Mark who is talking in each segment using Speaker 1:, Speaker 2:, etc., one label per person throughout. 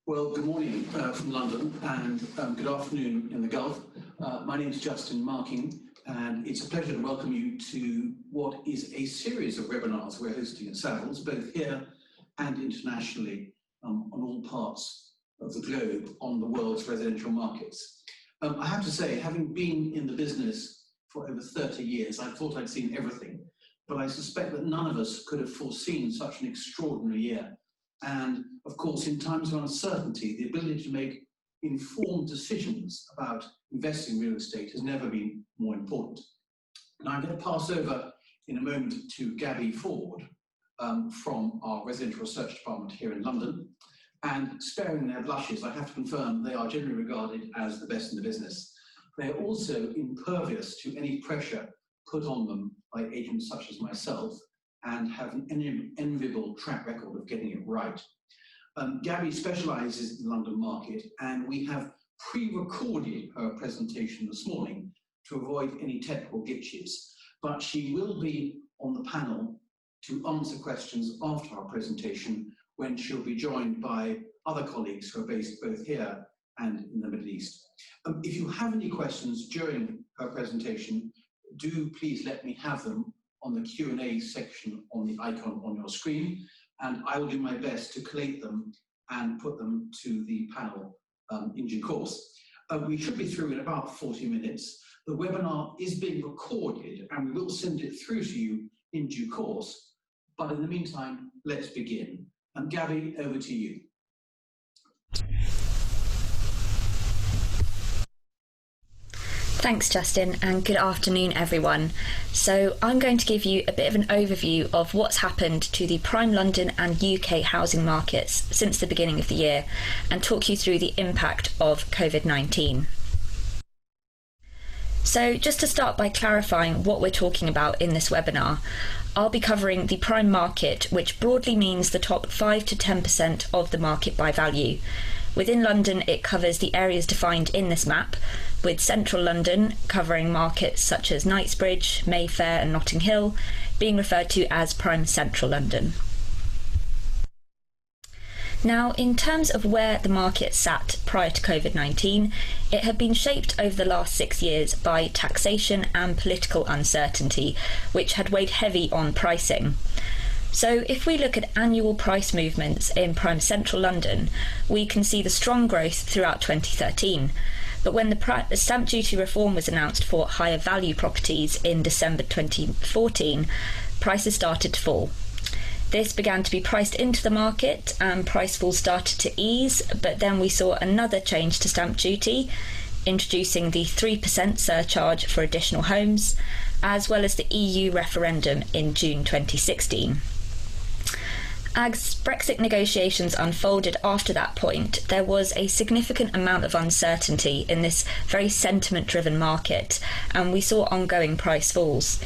Speaker 1: Well, good morning from London and good afternoon in the Gulf. My name is Justin Marking, and it's a pleasure to welcome you to what is a series of webinars we're hosting at Savills, both here and internationally on all parts of the globe on the world's residential markets. I have to say, having been in the business for over 30 years, I thought I'd seen everything, but I suspect that none of us could have foreseen such an extraordinary year. And of course, in times of uncertainty, the ability to make informed decisions about investing in real estate has never been more important. Now, I'm going to pass over in a moment to Gaby Foord from our residential research department here in London. And sparing their blushes, I have to confirm they are generally regarded as the best in the business. They are also impervious to any pressure put on them by agents such as myself, and have an enviable track record of getting it right. Gaby specialises in the London market, and we have pre-recorded her presentation this morning to avoid any technical glitches, but she will be on the panel to answer questions after our presentation, when she'll be joined by other colleagues who are based both here and in the Middle East. If you have any questions during her presentation, do please let me have them on the Q&A section on the icon on your screen, and I will do my best to collate them and put them to the panel in due course. We should be through in about 40 minutes. The webinar is being recorded and we will send it through to you in due course, but in the meantime, let's begin. Gaby, over to you.
Speaker 2: Thanks, Justin, and good afternoon, everyone. So I'm going to give you a bit of an overview of what's happened to the prime London and UK housing markets since the beginning of the year, and talk you through the impact of COVID-19. So just to start by clarifying what we're talking about in this webinar, I'll be covering the prime market, which broadly means the top 5 to 10% of the market by value. Within London, it covers the areas defined in this map, with central London covering markets such as Knightsbridge, Mayfair and Notting Hill, being referred to as prime central London. Now, in terms of where the market sat prior to COVID-19, it had been shaped over the last 6 years by taxation and political uncertainty, which had weighed heavy on pricing. So if we look at annual price movements in prime central London, we can see the strong growth throughout 2013. But when the stamp duty reform was announced for higher value properties in December 2014, prices started to fall. This began to be priced into the market and price falls started to ease, but then we saw another change to stamp duty, introducing the 3% surcharge for additional homes, as well as the EU referendum in June 2016. As Brexit negotiations unfolded after that point, there was a significant amount of uncertainty in this very sentiment-driven market, and we saw ongoing price falls.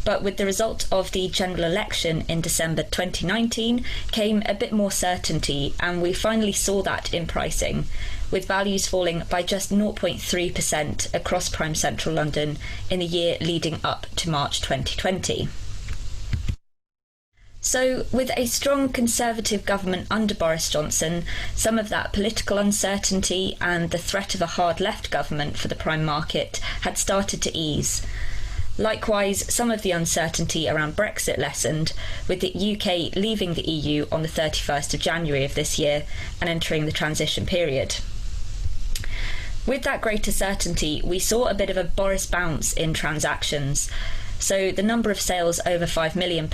Speaker 2: But with the result of the general election in December 2019 came a bit more certainty, and we finally saw that in pricing, with values falling by just 0.3% across prime central London in the year leading up to March 2020. So, with a strong Conservative government under Boris Johnson, some of that political uncertainty and the threat of a hard left government for the prime market had started to ease. Likewise, some of the uncertainty around Brexit lessened, with the UK leaving the EU on the 31st of January of this year and entering the transition period. With that greater certainty, we saw a bit of a Boris bounce in transactions. So the number of sales over £5 million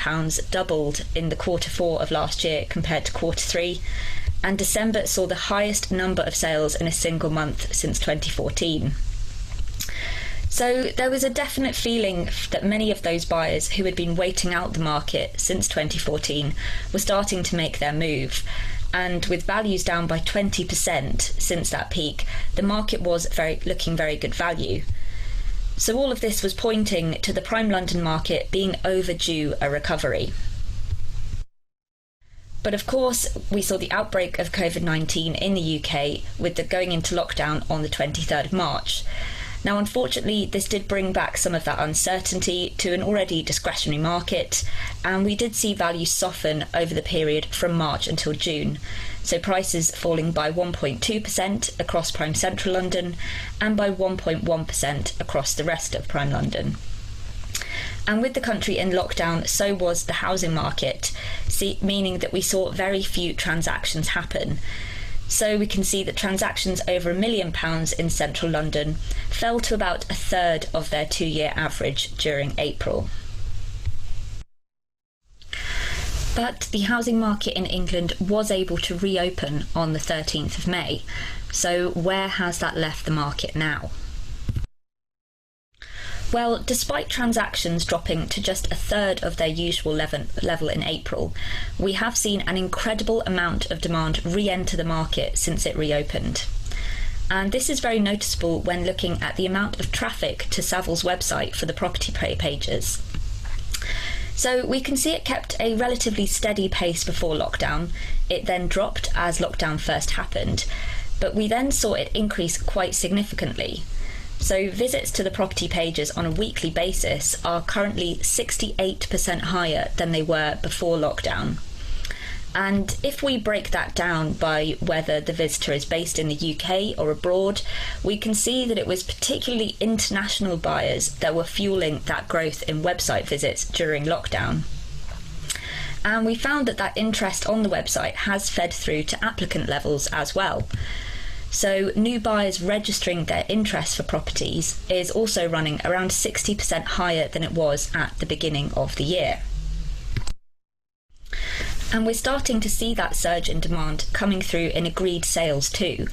Speaker 2: doubled in the Q4 of last year compared to Q3, and December saw the highest number of sales in a single month since 2014. So there was a definite feeling that many of those buyers who had been waiting out the market since 2014 were starting to make their move. And with values down by 20% since that peak, the market was looking very good value. So all of this was pointing to the prime London market being overdue a recovery. But of course, we saw the outbreak of COVID-19 in the UK with the going into lockdown on the 23rd of March. Now, unfortunately, this did bring back some of that uncertainty to an already discretionary market, and we did see values soften over the period from March until June. So prices falling by 1.2% across prime central London and by 1.1% across the rest of prime London. And with the country in lockdown, so was the housing market, meaning that we saw very few transactions happen. So we can see that transactions over £1 million in central London fell to about a third of their 2-year average during April. But the housing market in England was able to reopen on the 13th of May. So where has that left the market now? Well, despite transactions dropping to just a third of their usual level in April, we have seen an incredible amount of demand re-enter the market since it reopened. And this is very noticeable when looking at the amount of traffic to Savills' website for the property pages. So we can see it kept a relatively steady pace before lockdown. It then dropped as lockdown first happened, but we then saw it increase quite significantly. So visits to the property pages on a weekly basis are currently 68% higher than they were before lockdown. And if we break that down by whether the visitor is based in the UK or abroad, we can see that it was particularly international buyers that were fueling that growth in website visits during lockdown. And we found that interest on the website has fed through to applicant levels as well. So new buyers registering their interest for properties is also running around 60% higher than it was at the beginning of the year. And we're starting to see that surge in demand coming through in agreed sales too.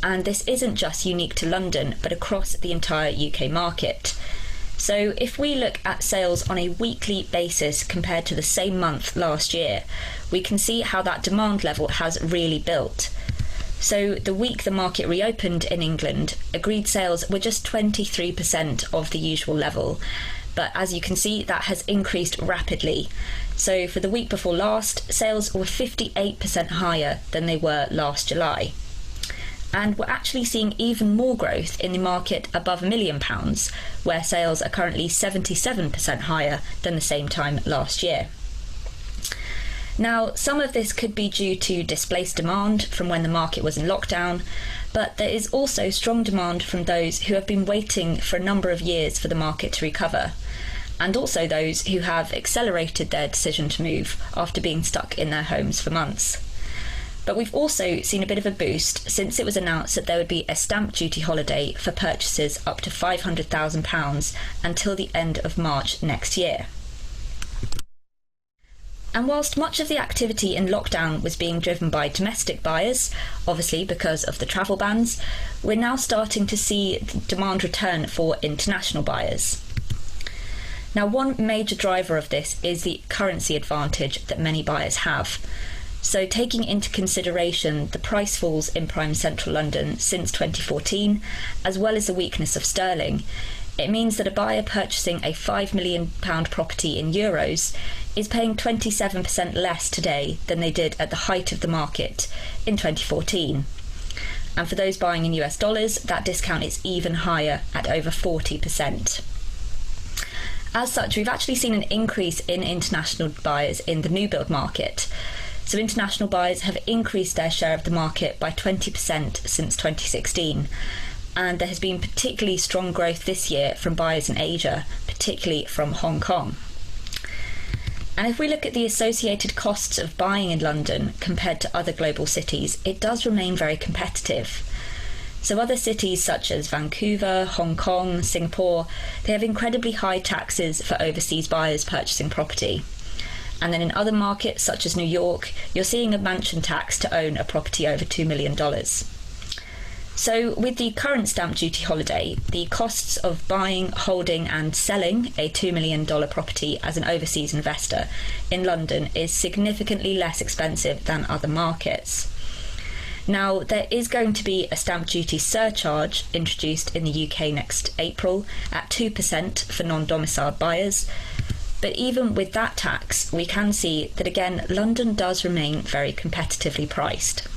Speaker 2: And this isn't just unique to London, but across the entire UK market. So if we look at sales on a weekly basis compared to the same month last year, we can see how that demand level has really built. So the week the market reopened in England, agreed sales were just 23% of the usual level. But as you can see, that has increased rapidly. So for the week before last, sales were 58% higher than they were last July. And we're actually seeing even more growth in the market above £1 million, where sales are currently 77% higher than the same time last year. Now, some of this could be due to displaced demand from when the market was in lockdown, but there is also strong demand from those who have been waiting for a number of years for the market to recover, and also those who have accelerated their decision to move after being stuck in their homes for months. But we've also seen a bit of a boost since it was announced that there would be a stamp duty holiday for purchases up to £500,000 until the end of March next year. And whilst much of the activity in lockdown was being driven by domestic buyers, obviously because of the travel bans, we're now starting to see demand return for international buyers. Now, one major driver of this is the currency advantage that many buyers have. So taking into consideration the price falls in prime central London since 2014, as well as the weakness of sterling, it means that a buyer purchasing a £5 million property in euros is paying 27% less today than they did at the height of the market in 2014. And for those buying in US dollars, that discount is even higher at over 40%. As such, we've actually seen an increase in international buyers in the new build market. So international buyers have increased their share of the market by 20% since 2016. And there has been particularly strong growth this year from buyers in Asia, particularly from Hong Kong. And if we look at the associated costs of buying in London compared to other global cities, it does remain very competitive. So other cities such as Vancouver, Hong Kong, Singapore, they have incredibly high taxes for overseas buyers purchasing property. And then in other markets such as New York, you're seeing a mansion tax to own a property over $2 million. So with the current stamp duty holiday, the costs of buying, holding and selling a $2 million property as an overseas investor in London is significantly less expensive than other markets. Now, there is going to be a stamp duty surcharge introduced in the UK next April at 2% for non-domiciled buyers. But even with that tax, we can see that again, London does remain very competitively priced.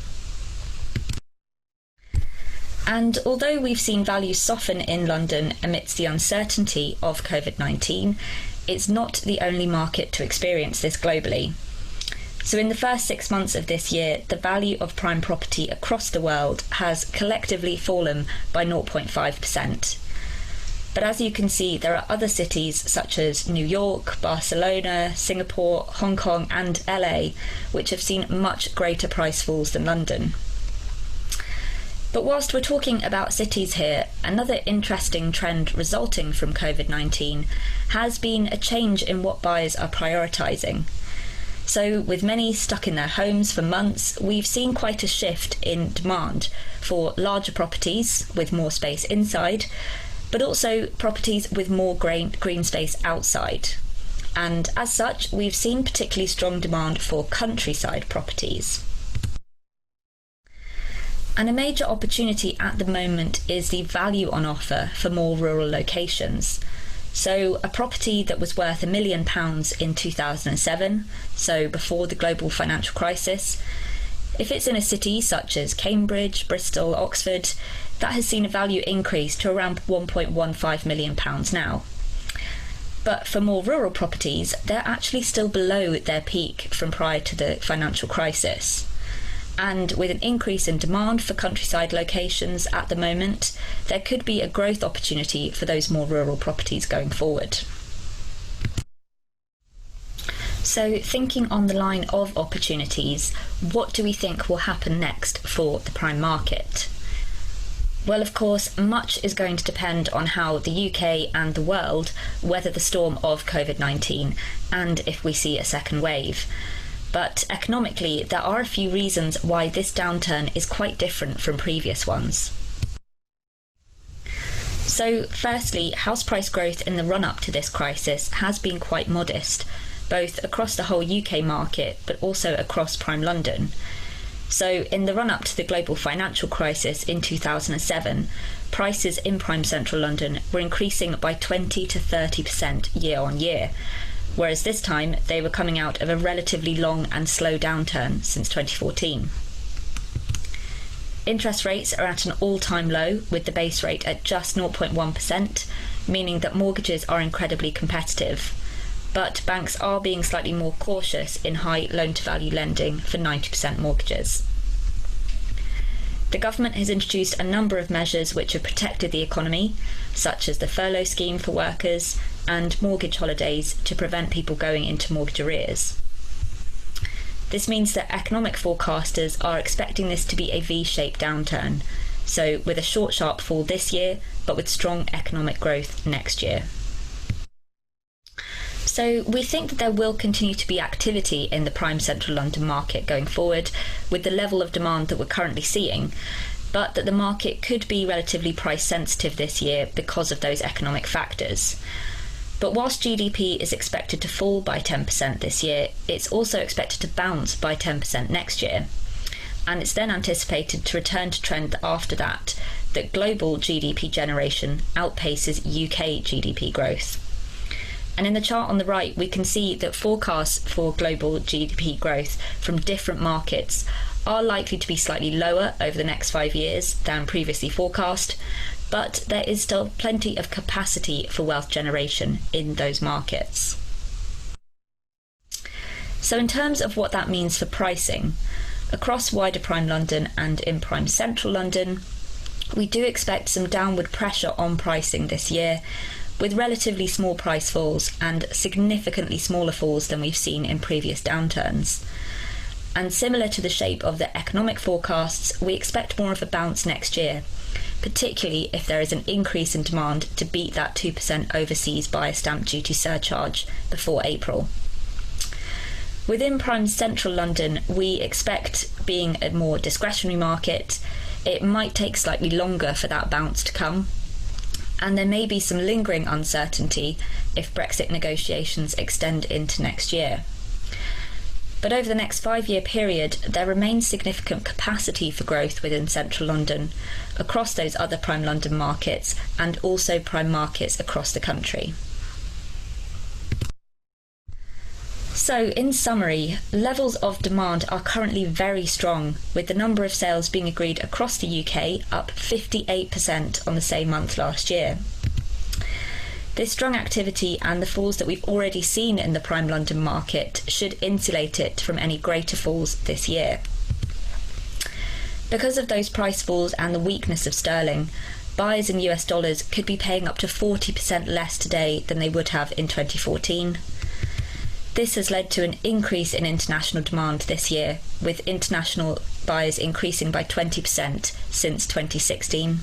Speaker 2: And although we've seen values soften in London amidst the uncertainty of COVID-19, it's not the only market to experience this globally. So in the first 6 months of this year, the value of prime property across the world has collectively fallen by 0.5%. But as you can see, there are other cities such as New York, Barcelona, Singapore, Hong Kong and LA, which have seen much greater price falls than London. But whilst we're talking about cities here, another interesting trend resulting from COVID-19 has been a change in what buyers are prioritising. So with many stuck in their homes for months, we've seen quite a shift in demand for larger properties with more space inside, but also properties with more green space outside. And as such, we've seen particularly strong demand for countryside properties. And a major opportunity at the moment is the value on offer for more rural locations. So a property that was worth £1 million in 2007, so before the global financial crisis, if it's in a city such as Cambridge, Bristol, Oxford, that has seen a value increase to around £1.15 million now. But for more rural properties, they're actually still below their peak from prior to the financial crisis. And with an increase in demand for countryside locations at the moment, there could be a growth opportunity for those more rural properties going forward. So thinking on the line of opportunities, what do we think will happen next for the prime market? Well, of course, much is going to depend on how the UK and the world weather the storm of COVID-19 and if we see a second wave. But economically, there are a few reasons why this downturn is quite different from previous ones. So firstly, house price growth in the run-up to this crisis has been quite modest, both across the whole UK market but also across prime London. So in the run-up to the global financial crisis in 2007, prices in prime central London were increasing by 20 to 30% year on year, whereas this time they were coming out of a relatively long and slow downturn since 2014. Interest rates are at an all-time low, with the base rate at just 0.1%, meaning that mortgages are incredibly competitive. But banks are being slightly more cautious in high loan-to-value lending for 90% mortgages. The government has introduced a number of measures which have protected the economy, such as the furlough scheme for workers and mortgage holidays to prevent people going into mortgage arrears. This means that economic forecasters are expecting this to be a V-shaped downturn, so with a short sharp fall this year, but with strong economic growth next year. So we think that there will continue to be activity in the prime central London market going forward with the level of demand that we're currently seeing, but that the market could be relatively price sensitive this year because of those economic factors. But whilst GDP is expected to fall by 10% this year, it's also expected to bounce by 10% next year. And it's then anticipated to return to trend after that global GDP generation outpaces UK GDP growth. And in the chart on the right, we can see that forecasts for global GDP growth from different markets are likely to be slightly lower over the next 5 years than previously forecast, but there is still plenty of capacity for wealth generation in those markets. So in terms of what that means for pricing, across wider prime London and in prime central London, we do expect some downward pressure on pricing this year, with relatively small price falls and significantly smaller falls than we've seen in previous downturns. And similar to the shape of the economic forecasts, we expect more of a bounce next year, particularly if there is an increase in demand to beat that 2% overseas buyer stamp duty surcharge before April. Within prime central London, we expect, being a more discretionary market, it might take slightly longer for that bounce to come. And there may be some lingering uncertainty if Brexit negotiations extend into next year. But over the next 5-year period, there remains significant capacity for growth within central London, across those other prime London markets, and also prime markets across the country. So, in summary, levels of demand are currently very strong, with the number of sales being agreed across the UK up 58% on the same month last year. This strong activity and the falls that we've already seen in the prime London market should insulate it from any greater falls this year. Because of those price falls and the weakness of sterling, buyers in US dollars could be paying up to 40% less today than they would have in 2014. This has led to an increase in international demand this year, with international buyers increasing by 20% since 2016.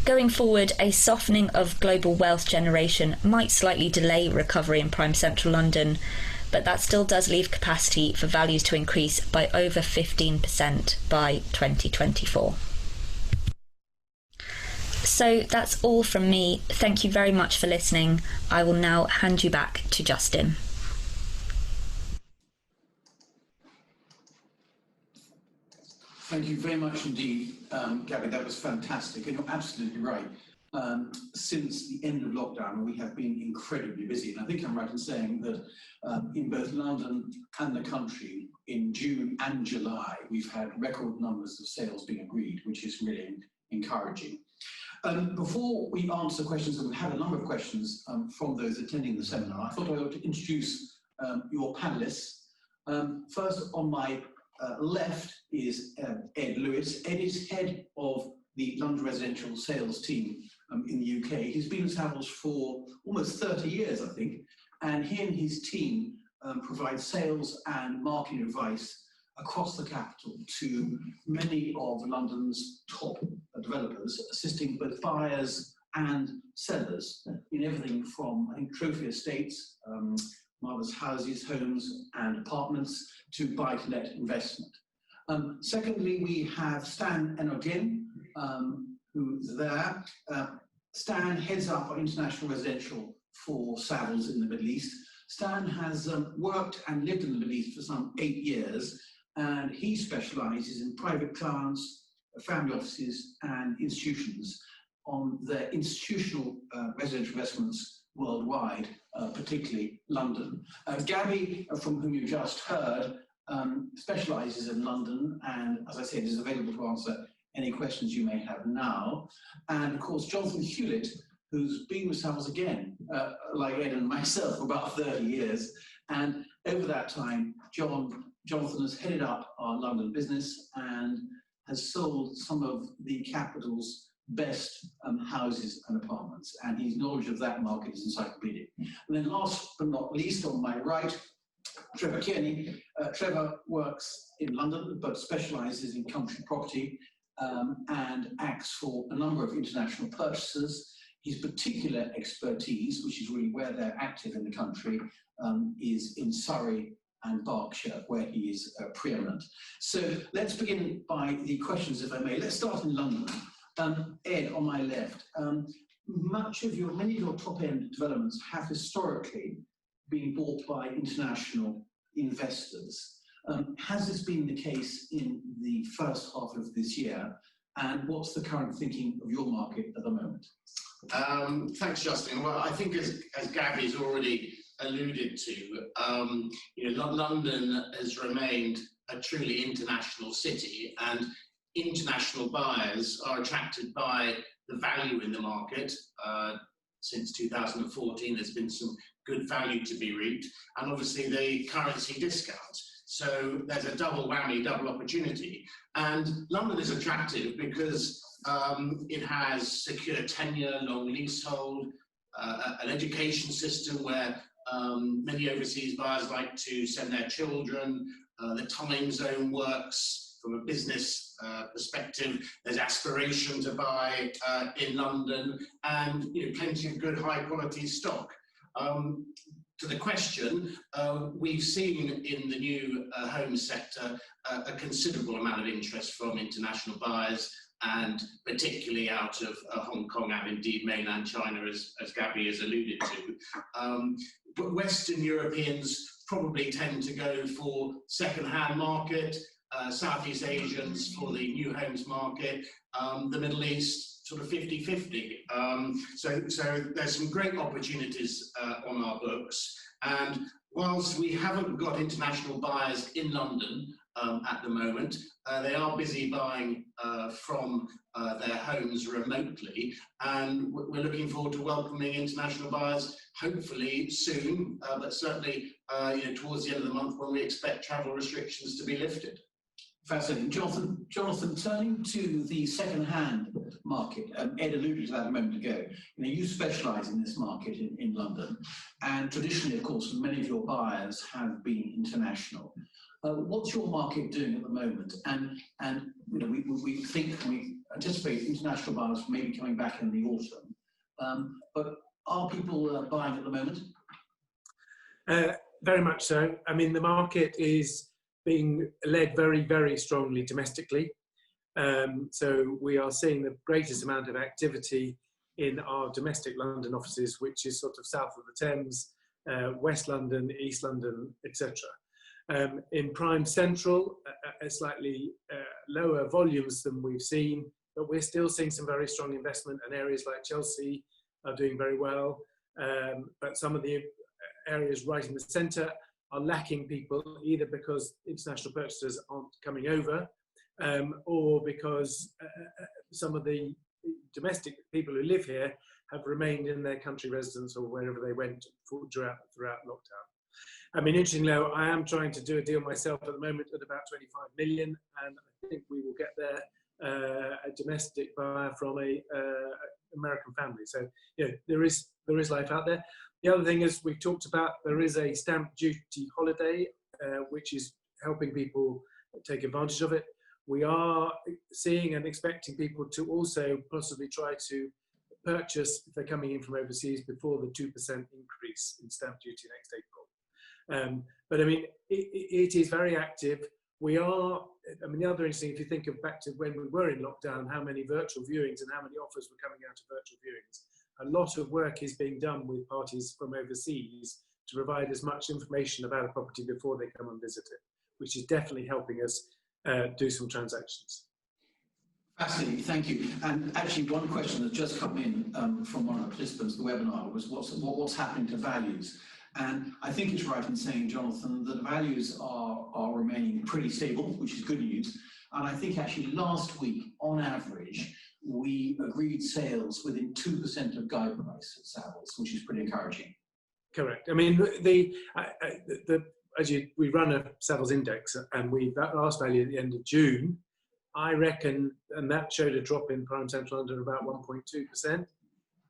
Speaker 2: Going forward, a softening of global wealth generation might slightly delay recovery in prime central London, but that still does leave capacity for values to increase by over 15% by 2024. So that's all from me. Thank you very much for listening. I will now hand you back to Justin.
Speaker 1: Thank you very much indeed, Gaby. That was fantastic, and you're absolutely right. Since the end of lockdown, we have been incredibly busy, and I think I'm right in saying that in both London and the country, in June and July, we've had record numbers of sales being agreed, which is really encouraging. Before we answer questions, and we have a number of questions from those attending the seminar, I thought I ought to introduce your panellists. First, on my left is Ed Lewis. Ed is head of the London residential sales team in the UK. He's been at Savills for almost 30 years, I think, and he and his team provide sales and marketing advice across the capital to many of London's top developers, assisting both buyers and sellers in everything from, I think, trophy estates, marvellous houses, homes and apartments, to buy-to-let investment. Secondly, we have Stan-Ennor, who's there. Stan heads up our international residential for Savills in the Middle East. Stan has worked and lived in the Middle East for some 8 years, and he specialises in private clients, family offices and institutions on their institutional residential investments worldwide, particularly London. Gaby, from whom you just heard, specialises in London, and as I said, is available to answer any questions you may have now. And of course, Jonathan Hewlett, who's been with Savills again, like Ed and myself, for about 30 years. And over that time, Jonathan has headed up our London business and has sold some of the capital's best houses and apartments, and his knowledge of that market is encyclopedic. And then last but not least, on my right, Trevor Kearney. Trevor works in London but specialises in country property and acts for a number of international purchasers. His particular expertise, which is really where they're active in the country, is in Surrey and Berkshire, where he is preeminent. So let's begin by the questions, if I may. Let's start in London. Ed, on my left, many of your top-end developments have historically been bought by international investors. Has this been the case in the first half of this year? And what's the current thinking of your market at the moment?
Speaker 3: Thanks, Justin. Well, I think as Gaby's already alluded to, London has remained a truly international city, and international buyers are attracted by the value in the market. Since 2014, there's been some good value to be reaped, and obviously the currency discount. So there's a double whammy, double opportunity. And London is attractive because it has secure tenure, long leasehold, an education system where many overseas buyers like to send their children. The time zone works from a business perspective. There's aspiration to buy in London, and plenty of good high quality stock. To the question, we've seen in the new home sector a considerable amount of interest from international buyers, and particularly out of Hong Kong and indeed mainland China, as Gaby has alluded to. But Western Europeans probably tend to go for second-hand market, Southeast Asians for the new homes market, the Middle East sort of 50-50. So there's some great opportunities on our books, and Whilst we haven't got international buyers in London at the moment, they are busy buying from their homes remotely, and we're looking forward to welcoming international buyers hopefully soon, but certainly towards the end of the month when we expect travel restrictions to be lifted.
Speaker 1: Fascinating. Jonathan, turning to the second-hand market, Ed alluded to that a moment ago. You specialise in this market in London, and traditionally, of course, many of your buyers have been international. What's your market doing at the moment? And we anticipate international buyers maybe coming back in the autumn, but are people buying at the moment?
Speaker 4: Very much so. I mean, the market is being led very, very strongly domestically. So we are seeing the greatest amount of activity in our domestic London offices, which is sort of south of the Thames, West London, East London, etc. In Prime Central, slightly lower volumes than we've seen, but we're still seeing some very strong investment, and areas like Chelsea are doing very well. But some of the areas right in the centre are lacking people, either because international purchasers aren't coming over, or because some of the domestic people who live here have remained in their country residence or wherever they went throughout lockdown. I mean, interestingly, I am trying to do a deal myself at the moment at about 25 million, and I think we will get there, a domestic buyer from a American family. So, there is life out there. The other thing is, we've talked about, there is a stamp duty holiday, which is helping people take advantage of it. We are seeing and expecting people to also possibly try to purchase, if they're coming in from overseas, before the 2% increase in stamp duty next April. But I mean, it is very active. We are, I mean, the other interesting, if you think of back to when we were in lockdown, how many virtual viewings and how many offers were coming out of virtual viewings. A lot of work is being done with parties from overseas to provide as much information about a property before they come and visit it, which is definitely helping us do some transactions.
Speaker 1: Fascinating, thank you. And actually, one question that's just come in from one of the participants of the webinar was what's happening to values? And I think it's right in saying, Jonathan, that values are remaining pretty stable, which is good news. And I think actually last week, on average, we agreed sales within 2% of guide price at Savills, which is pretty encouraging.
Speaker 4: Correct. I mean, we run a Savills index, and that last value at the end of June, I reckon, and that showed a drop in Prime Central London of about 1.2%.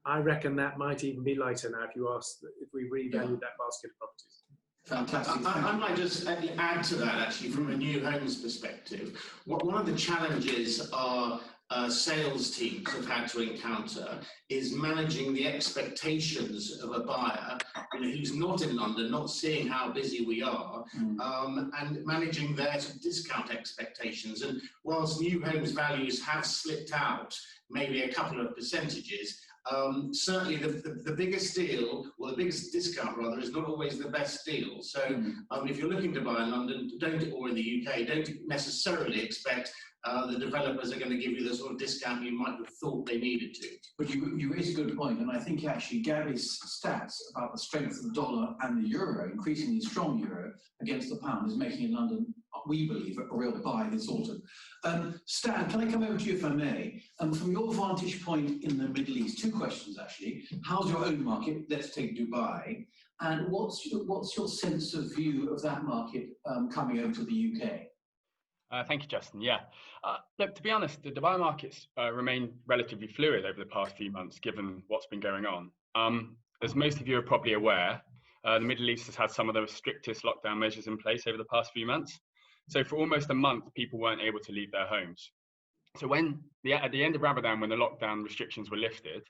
Speaker 4: I reckon that might even be lighter now if we revalued that basket of properties.
Speaker 1: Fantastic.
Speaker 3: I might just add to that, actually, from a new homes perspective. One of the challenges our sales teams have had to encounter is managing the expectations of a buyer who's not in London, not seeing how busy we are, and managing their discount expectations. And whilst new homes values have slipped out maybe a couple of percentages, certainly the biggest deal, or the biggest discount rather, is not always the best deal. So if you're looking to buy in London, or in the UK, don't necessarily expect the developers are going to give you the sort of discount you might have thought they needed to.
Speaker 1: But you raise a good point, and I think actually Gaby's stats about the strength of the dollar and the euro, increasingly strong euro against the pound, is making in London, we believe, a real buy this autumn. Stan, can I come over to you if I may? From your vantage point in the Middle East, two questions actually. How's your own market? Let's take Dubai. And what's your sense of view of that market coming over to the UK?
Speaker 5: Thank you, Justin. Yeah, look, to be honest, the Dubai markets remain relatively fluid over the past few months, given what's been going on. As most of you are probably aware, the Middle East has had some of the strictest lockdown measures in place over the past few months. So for almost a month, people weren't able to leave their homes. So at the end of Ramadan, when the lockdown restrictions were lifted,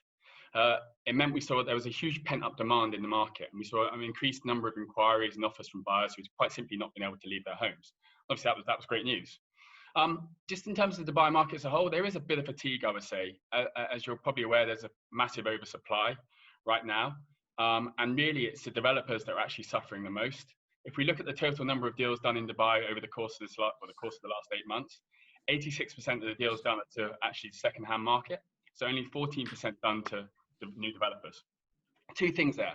Speaker 5: it meant we saw there was a huge pent-up demand in the market, and we saw an increased number of inquiries and offers from buyers who'd quite simply not been able to leave their homes. Obviously, that was great news. Just in terms of the Dubai market as a whole, there is a bit of fatigue, I would say. As you're probably aware, there's a massive oversupply right now, and really it's the developers that are actually suffering the most. If we look at the total number of deals done in Dubai over the course of the last 8 months, 86% of the deals done to actually the second-hand market, so only 14% done to the new developers. Two things there.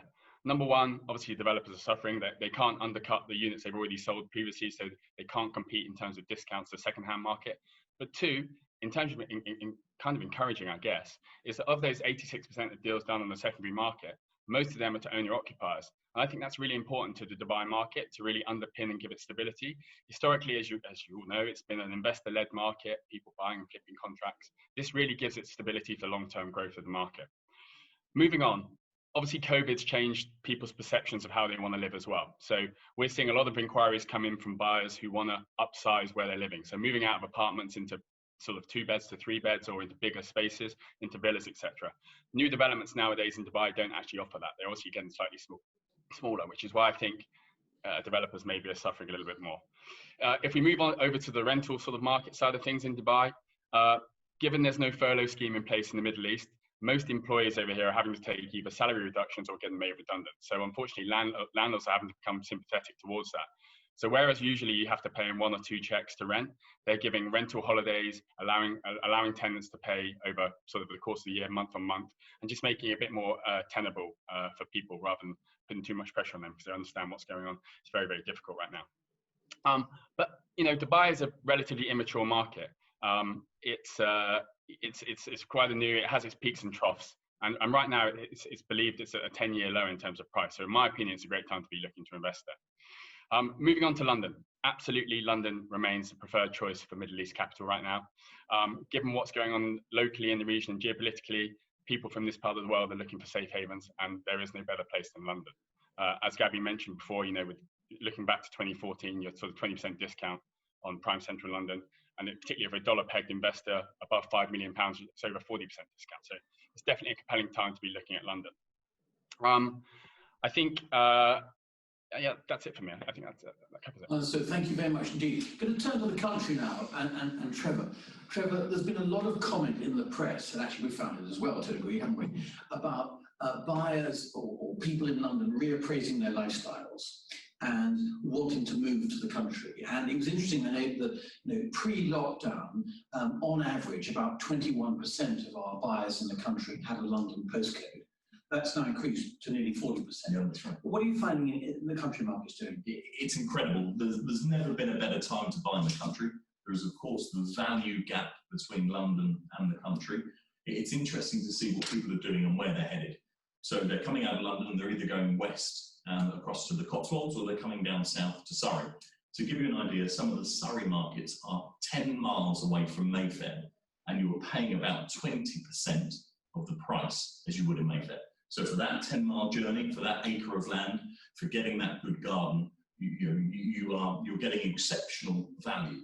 Speaker 5: Number one, obviously developers are suffering, that they can't undercut the units they've already sold previously, so they can't compete in terms of discounts to the second-hand market. But two, in terms of kind of encouraging, I guess, is that of those 86% of deals done on the secondary market, most of them are to owner occupiers. And I think that's really important to the Dubai market to really underpin and give it stability. Historically, as you all know, it's been an investor-led market, people buying and flipping contracts. This really gives it stability for long-term growth of the market. Moving on, obviously COVID's changed people's perceptions of how they want to live as well. So we're seeing a lot of inquiries come in from buyers who want to upsize where they're living. So moving out of apartments into sort of 2 beds to 3 beds, or into bigger spaces, into villas, etc. New developments nowadays in Dubai don't actually offer that. They're obviously getting slightly smaller, which is why I think developers maybe are suffering a little bit more. If we move on over to the rental sort of market side of things in Dubai, given there's no furlough scheme in place in the Middle East, most employees over here are having to take either salary reductions or getting made redundant. So unfortunately, landlords are having to become sympathetic towards that. So whereas usually you have to pay in 1 or 2 checks to rent, they're giving rental holidays, allowing tenants to pay over sort of the course of the year, month on month, and just making it a bit more tenable for people rather than putting too much pressure on them because they understand what's going on. It's very, very difficult right now. But you know, Dubai is a relatively immature market. It's quite a new. It has its peaks and troughs, and right now it's believed it's at a 10-year low in terms of price. So in my opinion, it's a great time to be looking to invest there. Moving on to London, absolutely London remains the preferred choice for Middle East capital right now. Given what's going on locally in the region and geopolitically, people from this part of the world are looking for safe havens, and there is no better place than London. As Gaby mentioned before, you know, with looking back to 2014, you're sort of 20% discount on prime central London, and particularly for a dollar-pegged investor above £5 million, it's over 40% discount. So it's definitely a compelling time to be looking at London. I think. Yeah, that's it for me. I think that covers it.
Speaker 1: So thank you very much indeed. Going to turn to the country now, and Trevor. Trevor, there's been a lot of comment in the press, and actually we found it as well to a degree, haven't we, about buyers or people in London reappraising their lifestyles and wanting to move to the country. And it was interesting to note that, you know, pre-lockdown, on average, about 21% of our buyers in the country had a London postcode. That's now increased to nearly 40%.
Speaker 6: Yeah, that's right.
Speaker 1: What are you finding in the country markets doing?
Speaker 6: It's incredible. There's never been a better time to buy in the country. There is, of course, the value gap between London and the country. It's interesting to see what people are doing and where they're headed. So they're coming out of London and they're either going west across to the Cotswolds, or they're coming down south to Surrey. To give you an idea, some of the Surrey markets are 10 miles away from Mayfair, and you are paying about 20% of the price as you would in Mayfair. So for that 10-mile journey, for that acre of land, for getting that good garden, you're getting exceptional value.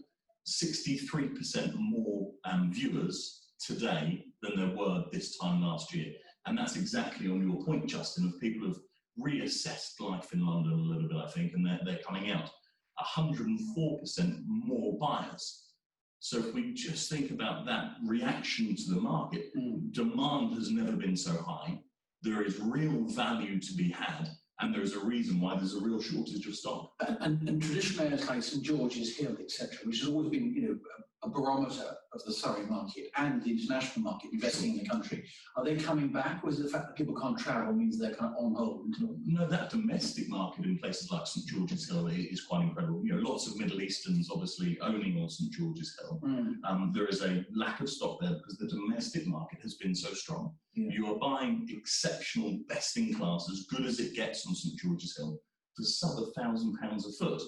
Speaker 6: 63% more viewers today than there were this time last year. And that's exactly on your point, Justin, of people have reassessed life in London a little bit, I think, and they're coming out. 104% more buyers. So if we just think about that reaction to the market, demand has never been so high. There is real value to be had, and there's a reason why there's a real shortage of stock.
Speaker 1: And traditional areas like St George's Hill, etc., which has always been, you know, a barometer of the Surrey market and the international market investing in the country, are they coming back, or is it the fact that people can't travel means they're kind of on hold?
Speaker 6: No, that domestic market in places like St George's Hill is quite incredible. You know, lots of Middle Easterns obviously owning on St George's Hill. There is a lack of stock there because the domestic market has been so strong. Yeah. You are buying exceptional, best in class, as good as it gets on St George's Hill for sub £1,000 a foot.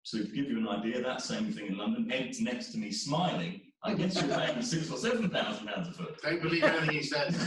Speaker 6: So to give you an idea, that same thing in London, Ed's next to me smiling, I guess you're paying £6,000 or £7,000 a foot.
Speaker 3: Don't believe anything he says.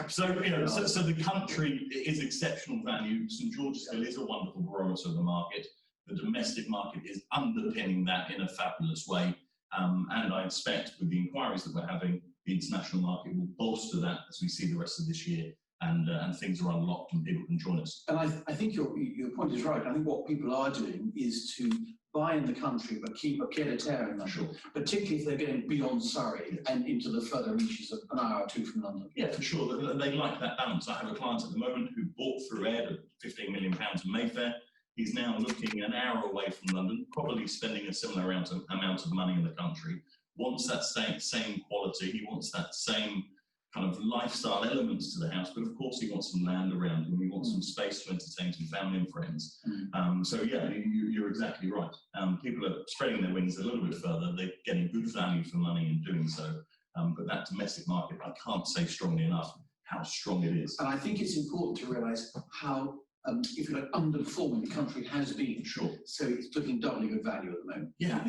Speaker 6: So, you know, so the country is exceptional value. St George's Hill is a wonderful barometer of the market. The domestic market is underpinning that in a fabulous way. And I expect with the inquiries that we're having, the international market will bolster that as we see the rest of this year. And things are unlocked and people can join us.
Speaker 1: And I think your point is right. I think what people are doing is to buy in the country but keep a pied a terre in London,
Speaker 6: sure.
Speaker 1: Particularly if they're getting beyond Surrey and into the further reaches of an hour or two from London.
Speaker 6: Yeah, for sure. They like that balance. I have a client at the moment who bought through Ed at £15 million in Mayfair. He's now looking an hour away from London, probably spending a similar amount of money in the country. Wants that same quality. He wants that same kind of lifestyle elements to the house, but of course he wants some land around him, he wants some space to entertain some family and friends. So yeah, you're exactly right. People are spreading their wings a little bit further, they're getting good value for money in doing so, but that domestic market, I can't say strongly enough how strong it is.
Speaker 1: And I think it's important to realise how, if you like, underperforming the country has been.
Speaker 6: Sure.
Speaker 1: So it's looking doubly good value at the moment.
Speaker 6: Yeah.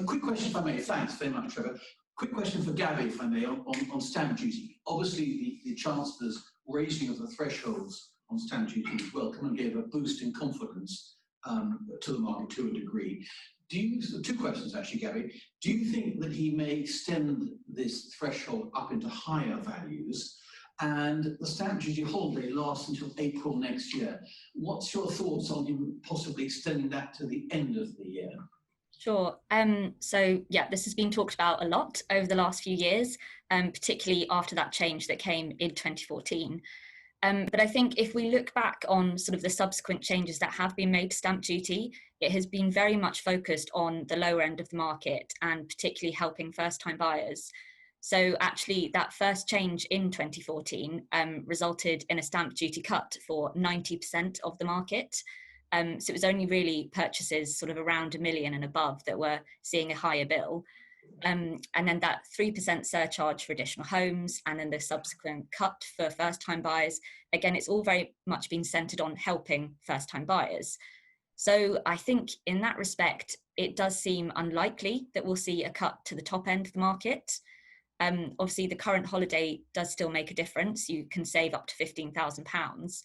Speaker 1: Quick question, if I may. Thanks very much, Trevor. Quick question for Gaby, if I may, on stamp duty. Obviously, the Chancellor's raising of the thresholds on stamp duty is welcome and gave a boost in confidence to the market to a degree. Two questions actually, Gaby. Do you think that he may extend this threshold up into higher values? And the stamp duty holiday lasts until April next year. What's your thoughts on him possibly extending that to the end of the year?
Speaker 2: Sure. So yeah, this has been talked about a lot over the last few years, particularly after that change that came in 2014. But I think if we look back on sort of the subsequent changes that have been made to stamp duty, it has been very much focused on the lower end of the market and particularly helping first-time buyers. So actually that first change in 2014 resulted in a stamp duty cut for 90% of the market. So it was only really purchases sort of around $1 million and above that were seeing a higher bill. And then that 3% surcharge for additional homes, and then the subsequent cut for first-time buyers. Again, it's all very much been centred on helping first-time buyers. So I think in that respect, it does seem unlikely that we'll see a cut to the top end of the market. Obviously, the current holiday does still make a difference. You can save up to £15,000.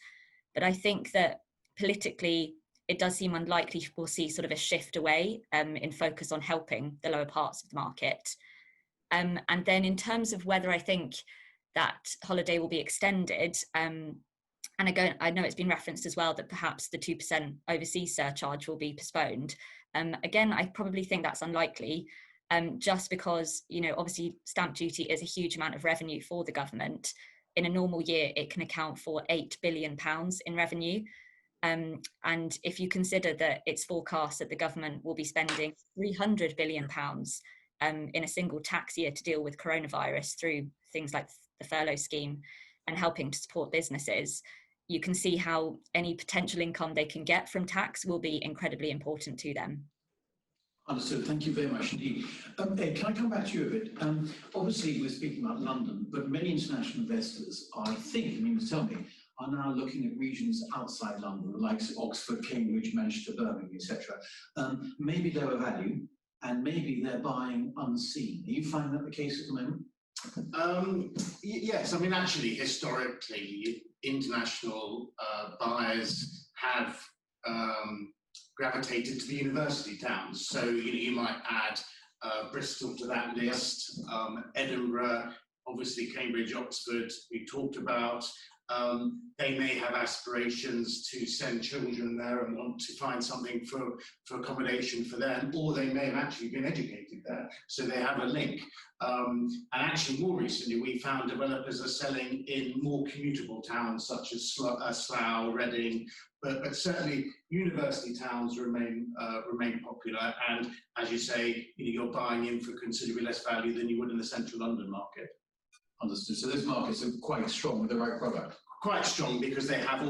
Speaker 2: But I think that politically, it does seem unlikely we'll see sort of a shift away in focus on helping the lower parts of the market. And then in terms of whether I think that holiday will be extended, and again, I know it's been referenced as well that perhaps the 2% overseas surcharge will be postponed. Again, I probably think that's unlikely, just because, you know, obviously stamp duty is a huge amount of revenue for the government. In a normal year, it can account for £8 billion in revenue. And if you consider that it's forecast that the government will be spending £300 billion in a single tax year to deal with coronavirus through things like the furlough scheme and helping to support businesses, you can see how any potential income they can get from tax will be incredibly important to them.
Speaker 1: Understood. Thank you very much indeed. Ed, can I come back to you a bit? Obviously, we're speaking about London, but many international investors, I think, tell me, are now looking at regions outside London, the likes of Oxford, Cambridge, Manchester, Birmingham, etc. Maybe lower value, and maybe they're buying unseen. Are you finding that the case at the moment?
Speaker 3: Yes, I mean, actually, historically, international buyers have gravitated to the university towns. So you might add Bristol to that list, Edinburgh, obviously Cambridge, Oxford, we talked about. They may have aspirations to send children there and want to find something for accommodation for them, or they may have actually been educated there, so they have a link. And actually more recently we found developers are selling in more commutable towns such as Slough, Reading, but certainly university towns remain popular, and as you say, you're buying in for considerably less value than you would in the central London market.
Speaker 1: Understood. So those markets are quite strong with the right product.
Speaker 3: Quite strong because they have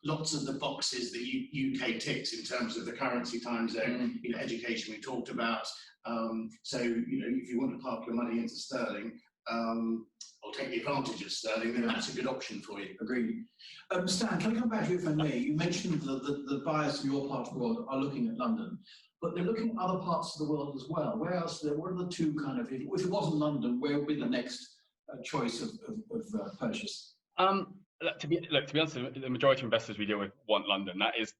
Speaker 3: lots of the boxes that UK ticks in terms of the currency, time zone, education we talked about. So if you want to park your money into sterling or take the advantage of sterling, then that's a good option for you.
Speaker 1: Agreed. Stan, can I come back to you if I may? You mentioned the buyers in your part of the world are looking at London, but they're looking at other parts of the world as well. Where else? What are the two kind of? If it wasn't London, where would be the next choice of purchase?
Speaker 5: To be honest, the majority of investors we deal with want London.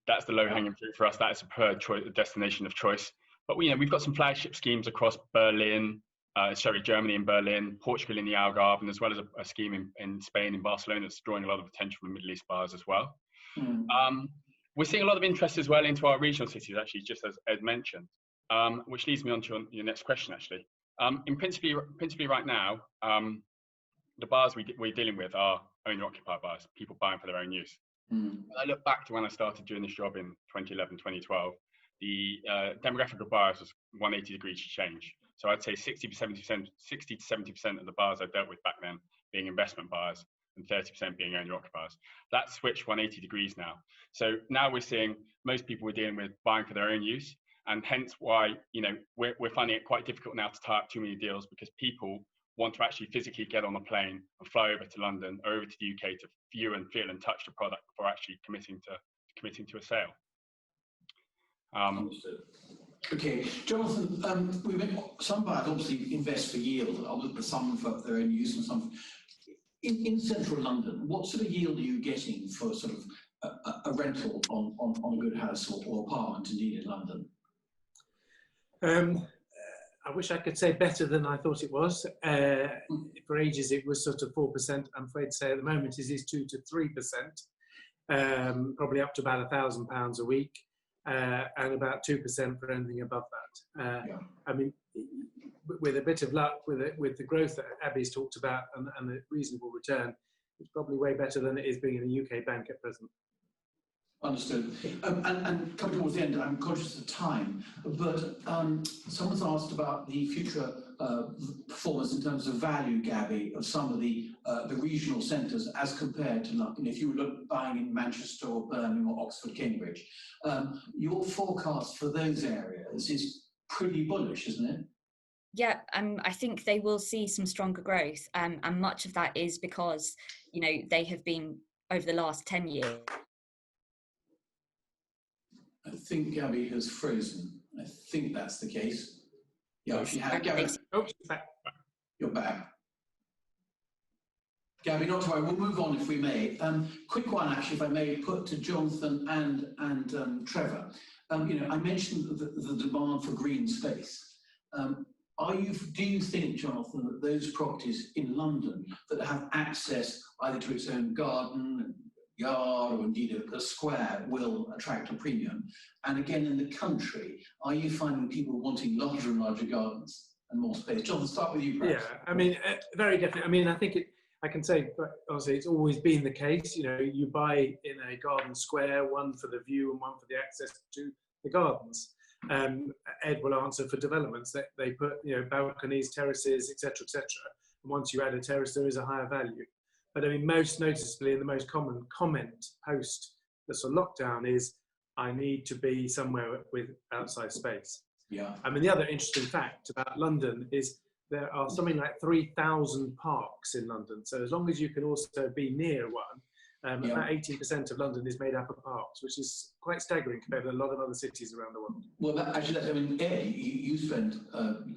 Speaker 5: That's the low-hanging fruit for us. That is a preferred destination of choice. But we've got some flagship schemes across Germany and Berlin, Portugal in the Algarve, and as well as a scheme in Spain, in Barcelona, that's drawing a lot of attention from Middle East buyers as well. We're seeing a lot of interest as well into our regional cities, actually, just as Ed mentioned, which leads me on to your next question, actually. Principally right now, the buyers we're dealing with are owner-occupied buyers, people buying for their own use. When I look back to when I started doing this job in 2011, 2012, the demographic of buyers was 180 degrees change. So I'd say 60 to 70% of the buyers I dealt with back then being investment buyers and 30% being owner occupiers. That's switched 180 degrees now. So now we're seeing most people we're dealing with buying for their own use, and hence why, you know, we're finding it quite difficult now to tie up too many deals, because people want to actually physically get on a plane and fly over to London or over to the UK to view and feel and touch the product before actually committing to a sale.
Speaker 1: Okay, Jonathan, some buyers obviously invest for yield, some for their own use and some. In central London, what sort of yield are you getting for sort of a rental on a good house or apartment, indeed, in London?
Speaker 4: I wish I could say better than I thought it was. For ages, it was sort of 4%. I'm afraid to say at the moment it is 2 to 3%, probably up to about £1,000 a week, and about 2% for anything above that. I mean, with a bit of luck, with the growth that Abby's talked about and the reasonable return, it's probably way better than it is being in a UK bank at present.
Speaker 1: Understood. And coming towards the end, I'm conscious of time, but someone's asked about the future performance in terms of value, Gaby, of some of the regional centres as compared to London. If you were buying in Manchester or Birmingham or Oxford, Cambridge, your forecast for those areas is pretty bullish, isn't it?
Speaker 2: Yeah, I think they will see some stronger growth, and much of that is because, you know, they have been over the last 10 years.
Speaker 1: I think Gaby has frozen. I think that's the case. Yeah, she had. Gaby,
Speaker 4: back.
Speaker 1: You're back. Gaby, not to worry, we'll move on if we may. Quick one, actually, if I may, put to Jonathan and Trevor. You know, I mentioned the demand for green space. Do you think, Jonathan, that those properties in London that have access either to its own garden, yard, or indeed a square will attract a premium? And again, in the country, are you finding people wanting larger and larger gardens and more space? Jonathan, start with you, perhaps.
Speaker 4: Yeah, I mean, very definitely. I mean, I think I can say, obviously, it's always been the case. You know, you buy in a garden square, one for the view and one for the access to the gardens. Ed will answer for developments that they put, you know, balconies, terraces, etc., etc. And once you add a terrace, there is a higher value. But I mean, most noticeably, and the most common comment post the sort of lockdown is, I need to be somewhere with outside space.
Speaker 1: Yeah.
Speaker 4: I mean, the other interesting fact about London is there are something like 3,000 parks in London. So as long as you can also be near one, about 18% of London is made up of parks, which is quite staggering compared to a lot of other cities around the world.
Speaker 1: Well, I mean, you spent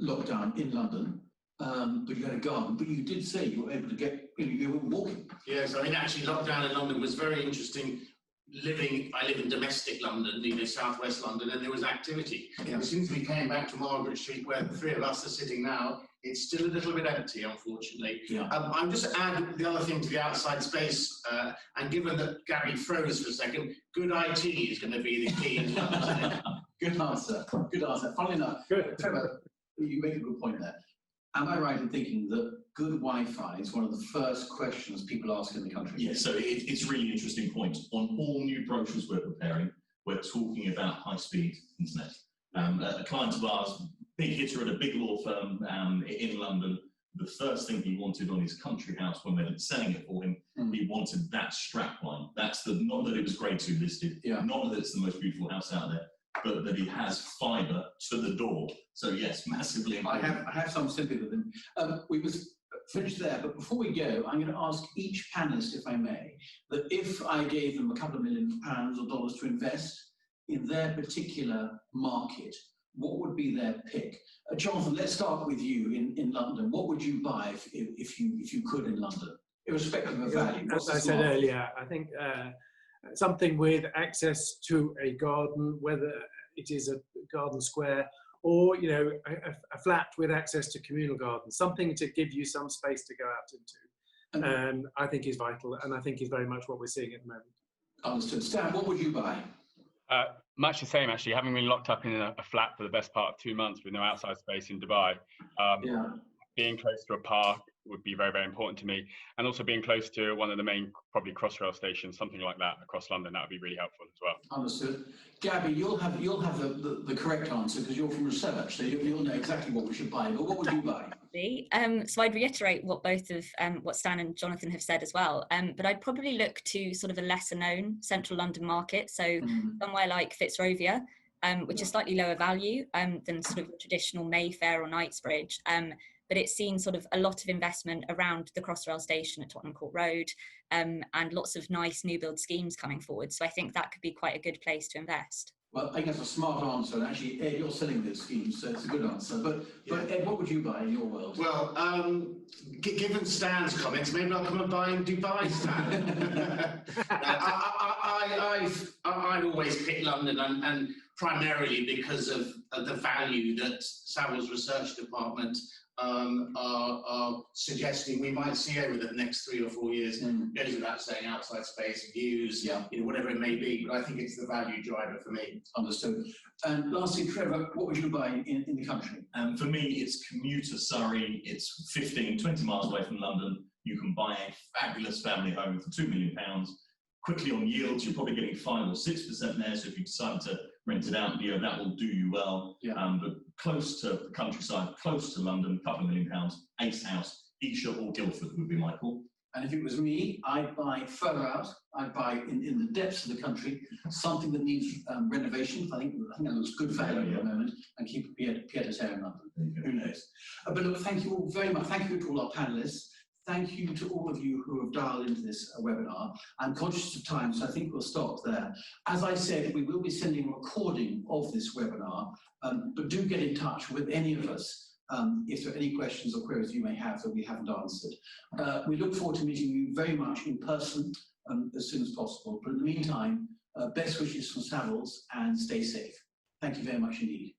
Speaker 1: lockdown in London. But you had a garden, but you did say you were able to get, you were walking.
Speaker 3: Yes, I mean, actually, lockdown in London was very interesting. I live in domestic London, you know, southwest London, and there was activity.
Speaker 1: Yeah.
Speaker 3: As soon as we came back to Margaret Street, where the three of us are sitting now, it's still a little bit empty, unfortunately.
Speaker 1: Yeah.
Speaker 3: I'm just add the other thing to the outside space, and given that Gaby froze for a second, good IT is going to be the key in London.
Speaker 1: Good answer. Good answer. Funnily enough, Trevor, you make a good point there. Am I right in thinking that good Wi-Fi is one of the first questions people ask in the country?
Speaker 6: Yeah, so it's a really interesting point. On all new brochures we're preparing, we're talking about high-speed internet. A client of ours, big hitter at a big law firm in London, the first thing he wanted on his country house when they were selling it for him, he wanted that strap line. That's not that it was grade 2 listed, not that it's the most beautiful house out there, but that it has fibre to the door. So yes, massively important.
Speaker 1: I have some sympathy with them. We must finish there, but before we go, I'm going to ask each panellist, if I may, that if I gave them a couple of £1 million or dollars to invest in their particular market, what would be their pick? Jonathan, let's start with you in London. What would you buy if you could in London, irrespective of value?
Speaker 4: As I said earlier, I think something with access to a garden, whether it is a garden square or, you know, a flat with access to communal gardens, something to give you some space to go out into, I think is vital, and I think is very much what we're seeing at the moment.
Speaker 1: Understood. Stan, what would you buy?
Speaker 5: Much the same, actually. Having been locked up in a flat for the best part of 2 months with no outside space in Dubai, being close to a park, would be very, very important to me. And also being close to one of the main, probably Crossrail stations, something like that across London, that would be really helpful as well.
Speaker 1: Understood. Gaby, you'll have the correct answer because you're from research, so you'll know exactly what we should buy. But what would you buy?
Speaker 2: So I'd reiterate what both of what Stan and Jonathan have said as well. But I'd probably look to sort of a lesser known central London market. So somewhere like Fitzrovia, which is slightly lower value than sort of traditional Mayfair or Knightsbridge. But it's seen sort of a lot of investment around the Crossrail station at Tottenham Court Road, and lots of nice new build schemes coming forward. So I think that could be quite a good place to invest.
Speaker 1: Well, I think that's a smart answer, and actually, Ed, you're selling those schemes, so it's a good answer. But Ed, what would you buy in your world?
Speaker 3: Well, given Stan's comments, maybe I'll come and buy in Dubai, Stan. I always pick London, and primarily because of the value that Savills Research Department are suggesting we might see over the next 3 or 4 years. Goes without saying, outside space, views, whatever it may be. But I think it's the value driver for me.
Speaker 1: Understood. And lastly, Trevor, what would you buy in the country?
Speaker 6: For me, it's commuter Surrey. It's 15, 20 miles away from London. You can buy a fabulous family home for £2 million. Quickly on yields, you're probably getting 5 or 6% there. So if you decide to rent it out, that will do you well. But close to the countryside, close to London, a couple of £1 million, Ace House, Esher or Guildford would be my call.
Speaker 1: And if it was me, I'd buy further out. I'd buy in the depths of the country, something that needs renovation. I think that looks good for Hewlett at the moment, and keep a pied-à-terre in London. Who knows? But look, thank you all very much. Thank you to all our panellists. Thank you to all of you who have dialed into this webinar. I'm conscious of time, so I think we'll stop there. As I said, we will be sending a recording of this webinar, but do get in touch with any of us if there are any questions or queries you may have that we haven't answered. We look forward to meeting you very much in person as soon as possible. But in the meantime, best wishes from Savills and stay safe. Thank you very much indeed.